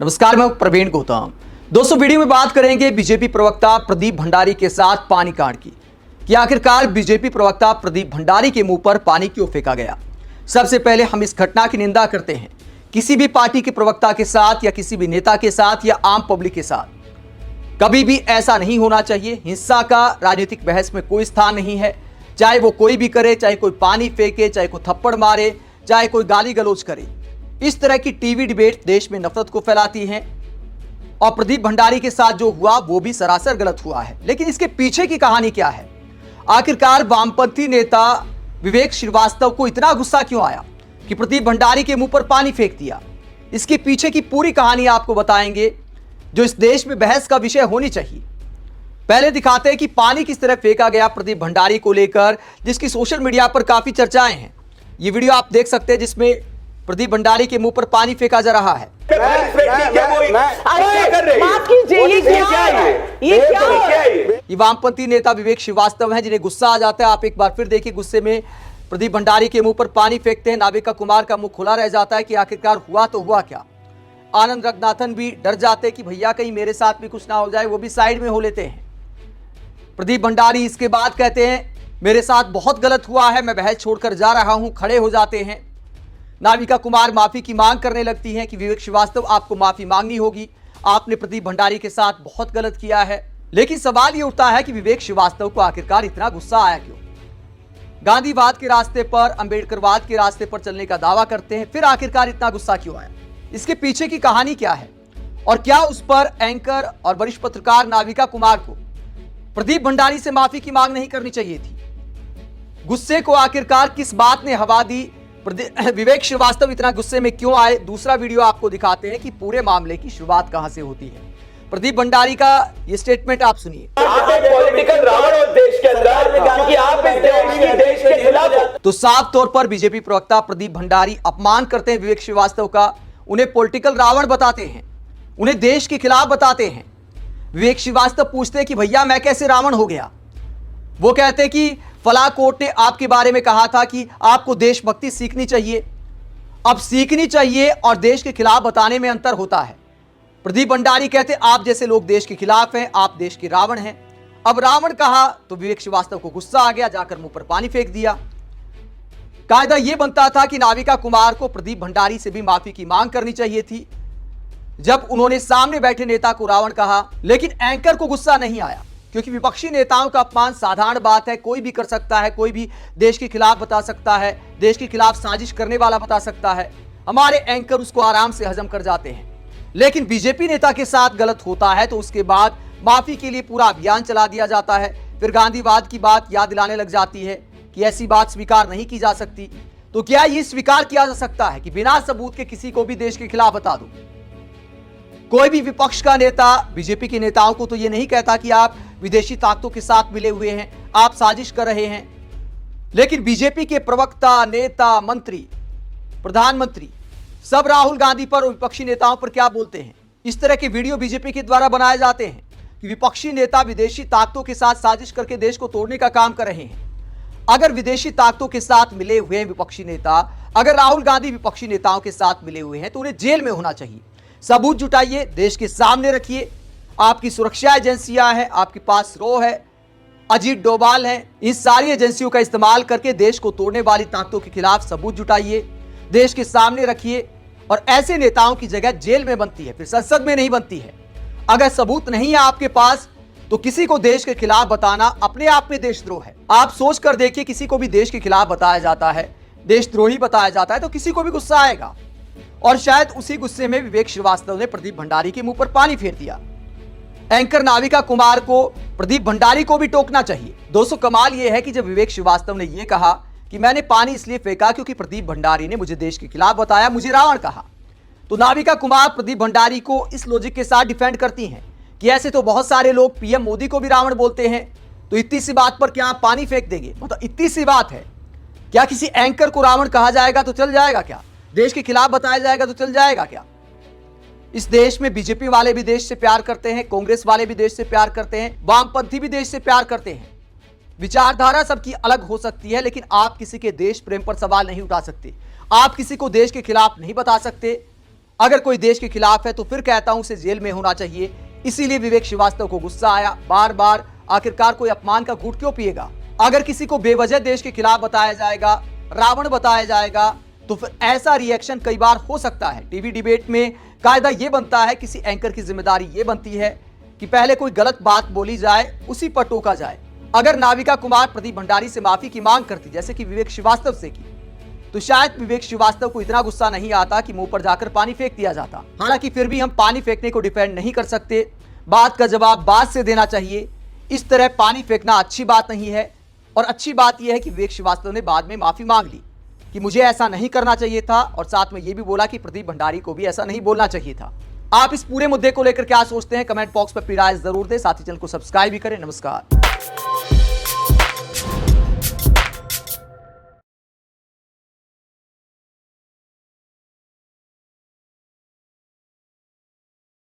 नमस्कार, मैं प्रवीण गौतम। दोस्तों, वीडियो में बात करेंगे बीजेपी प्रवक्ता प्रदीप भंडारी के साथ पानी कांड की कि आखिरकार बीजेपी प्रवक्ता प्रदीप भंडारी के मुंह पर पानी क्यों फेंका गया। सबसे पहले हम इस घटना की निंदा करते हैं। किसी भी पार्टी के प्रवक्ता के साथ या किसी भी नेता के साथ या आम पब्लिक के साथ कभी भी ऐसा नहीं होना चाहिए। हिंसा का राजनीतिक बहस में कोई स्थान नहीं है। चाहे वो कोई भी करे, चाहे कोई पानी फेंके, चाहे कोई थप्पड़ मारे, चाहे कोई गाली गलौज करे। इस तरह की टीवी डिबेट देश में नफरत को फैलाती हैं और प्रदीप भंडारी के साथ जो हुआ वो भी सरासर गलत हुआ है। लेकिन इसके पीछे की कहानी क्या है? आखिरकार वामपंथी नेता विवेक श्रीवास्तव को इतना गुस्सा क्यों आया कि प्रदीप भंडारी के मुंह पर पानी फेंक दिया? इसके पीछे की पूरी कहानी आपको बताएंगे, जो इस देश में बहस का विषय होनी चाहिए। पहले दिखाते हैं कि पानी किस तरह फेंका गया प्रदीप भंडारी को लेकर, जिसकी सोशल मीडिया पर काफी चर्चाएं हैं। ये वीडियो आप देख सकते हैं जिसमें प्रदीप भंडारी के मुंह पर पानी फेंका जा रहा है। माफ कीजिए, ये क्या है? ये वामपंथी नेता विवेक श्रीवास्तव हैं, जिन्हें गुस्सा आ जाता है। आप एक बार फिर देखिए, गुस्से में प्रदीप भंडारी के मुंह पर पानी फेंकते हैं। नाविका कुमार का मुंह खुला रह जाता है कि आखिरकार हुआ तो हुआ क्या। आनंद रंगनाथन भी डर जाते हैं कि भैया कहीं मेरे साथ भी कुछ ना हो जाए, वो भी साइड में हो लेते हैं। प्रदीप भंडारी इसके बाद कहते हैं मेरे साथ बहुत गलत हुआ है, मैं बहस छोड़कर जा रहा हूं, खड़े हो जाते हैं। नाविका कुमार माफी की मांग करने लगती हैं कि विवेक श्रीवास्तव आपको माफी मांगनी होगी, आपने प्रदीप भंडारी के साथ बहुत गलत किया है। लेकिन सवाल यह उठता है कि विवेक श्रीवास्तव को आखिरकार इतना गुस्सा आया क्यों? गांधीवाद के रास्ते पर, अंबेडकरवाद के रास्ते पर चलने का दावा करते हैं, फिर आखिरकार इतना गुस्सा क्यों आया? इसके पीछे की कहानी क्या है और क्या उस पर एंकर और वरिष्ठ पत्रकार नाविका कुमार को प्रदीप भंडारी से माफी की मांग नहीं करनी चाहिए थी? गुस्से को आखिरकार किस बात ने हवा दी? विवेक श्रीवास्तव इतना गुस्से में क्यों आए? दूसरा वीडियो आपको दिखाते हैं कि पूरे मामले की शुरुआत कहां से होती है। प्रदीप भंडारी का ये स्टेटमेंट आप सुनिए। आप एक पॉलिटिकल रावण हो देश के अंदर, क्योंकि आप इस देश के खिलाफ हो। तो साफ तौर पर बीजेपी प्रवक्ता प्रदीप भंडारी अपमान करते हैं विवेक श्रीवास्तव का, उन्हें पॉलिटिकल रावण बताते हैं, उन्हें देश के खिलाफ बताते हैं। विवेक श्रीवास्तव पूछते हैं कि भैया मैं कैसे रावण हो गया? वो कहते हैं कि फला कोर्ट ने आपके बारे में कहा था कि आपको देशभक्ति सीखनी चाहिए। अब सीखनी चाहिए और देश के खिलाफ बताने में अंतर होता है। प्रदीप भंडारी कहते आप जैसे लोग देश के खिलाफ हैं, आप देश के रावण हैं। अब रावण कहा तो विवेक श्रीवास्तव को गुस्सा आ गया, जाकर मुंह पर पानी फेंक दिया। कायदा यह बनता था कि नाविका कुमार को प्रदीप भंडारी से भी माफी की मांग करनी चाहिए थी जब उन्होंने सामने बैठे नेता को रावण कहा। लेकिन एंकर को गुस्सा नहीं आया, क्योंकि विपक्षी नेताओं का अपमान साधारण बात है, कोई भी कर सकता है, कोई भी देश के खिलाफ बता सकता है, देश के खिलाफ साजिश करने वाला बता सकता है। हमारे एंकर उसको आराम से हजम कर जाते हैं। लेकिन बीजेपी नेता के साथ गलत होता है तो उसके बाद माफी के लिए पूरा अभियान चला दिया जाता है। फिर गांधीवाद की बात याद दिलाने लग जाती है कि ऐसी बात स्वीकार नहीं की जा सकती। तो क्या ये स्वीकार किया जा सकता है कि बिना सबूत के किसी को भी देश के खिलाफ बता दो? कोई भी विपक्ष का नेता बीजेपी के नेताओं को तो ये नहीं कहता कि आप विदेशी ताकतों के साथ मिले हुए हैं, आप साजिश कर रहे हैं। लेकिन बीजेपी के प्रवक्ता, नेता, मंत्री, प्रधानमंत्री सब राहुल गांधी पर और विपक्षी नेताओं पर क्या बोलते हैं? इस तरह के वीडियो बीजेपी के द्वारा बनाए जाते हैं कि विपक्षी नेता विदेशी ताकतों के साथ साजिश करके देश को तोड़ने का काम कर रहे हैं। अगर विदेशी ताकतों के साथ मिले हुए हैं विपक्षी नेता, अगर राहुल गांधी विपक्षी नेताओं के साथ मिले हुए हैं तो उन्हें जेल में होना चाहिए। सबूत जुटाइए, देश के सामने रखिए। आपकी सुरक्षा एजेंसियां हैं, आपके पास रो है, अजीत डोभाल हैं, इन सारी एजेंसियों का इस्तेमाल करके देश को तोड़ने वाली ताकतों के खिलाफ सबूत जुटाइए, देश के सामने रखिए। और ऐसे नेताओं की जगह जेल में बनती है, फिर संसद में नहीं बनती है। अगर सबूत नहीं है आपके पास तो किसी को देश के खिलाफ बताना अपने आप में देशद्रोह है। आप सोच कर देखिए, किसी को भी देश के खिलाफ बताया जाता है, देशद्रोही बताया जाता है तो किसी को भी गुस्सा आएगा। और शायद उसी गुस्से में विवेक श्रीवास्तव ने प्रदीप भंडारी के मुंह पर पानी फेर दिया। एंकर नाविका कुमार को प्रदीप भंडारी को भी टोकना चाहिए। दोस्तों, कमाल यह है कि जब विवेक श्रीवास्तव ने यह कहा कि मैंने पानी इसलिए फेंका क्योंकि प्रदीप भंडारी ने मुझे देश के खिलाफ बताया, मुझे रावण कहा, तो नाविका कुमार प्रदीप भंडारी को इस लॉजिक के साथ डिफेंड करती हैं कि ऐसे तो बहुत सारे लोग पीएम मोदी को भी रावण बोलते हैं, तो इतनी सी बात पर क्या आप पानी फेंक देंगे? मतलब इतनी सी बात है, क्या किसी एंकर को रावण कहा जाएगा तो चल जाएगा क्या? देश के खिलाफ बताया जाएगा तो चल जाएगा क्या? इस देश में बीजेपी वाले भी देश से प्यार करते हैं, कांग्रेस वाले भी देश से प्यार करते हैं, वामपंथी भी देश से प्यार करते हैं। विचारधारा सबकी अलग हो सकती है, लेकिन आप किसी के देश प्रेम पर सवाल नहीं उठा सकते। आप किसी को देश के खिलाफ नहीं बता सकते। अगर कोई देश के खिलाफ है तो फिर कहता हूं उसे जेल में होना चाहिए। इसीलिए विवेक श्रीवास्तव को गुस्सा आया। बार बार आखिरकार कोई अपमान का घूंट क्यों पिएगा? अगर किसी को बेवजह देश के खिलाफ बताया जाएगा, रावण बताया जाएगा, तो फिर ऐसा रिएक्शन कई बार हो सकता है। टीवी डिबेट में कायदा यह बनता है, किसी एंकर की जिम्मेदारी यह बनती है कि पहले कोई गलत बात बोली जाए, उसी पर टोका जाए। अगर नाविका कुमार प्रदीप भंडारी से माफी की मांग करती, जैसे कि विवेक श्रीवास्तव से की, तो शायद विवेक श्रीवास्तव को इतना गुस्सा नहीं आता कि मुंह पर जाकर पानी फेंक दिया जाता। हालांकि फिर भी हम पानी फेंकने को डिफेंड नहीं कर सकते। बात का जवाब बात से देना चाहिए। इस तरह पानी फेंकना अच्छी बात नहीं है। और अच्छी बात यह है कि विवेक श्रीवास्तव ने बाद में माफी मांग ली कि मुझे ऐसा नहीं करना चाहिए था, और साथ में यह भी बोला कि प्रदीप भंडारी को भी ऐसा नहीं बोलना चाहिए था। आप इस पूरे मुद्दे को लेकर क्या सोचते हैं? कमेंट बॉक्स पर अपनी राय जरूर दें। साथ ही चैनल को सब्सक्राइब भी करें। नमस्कार।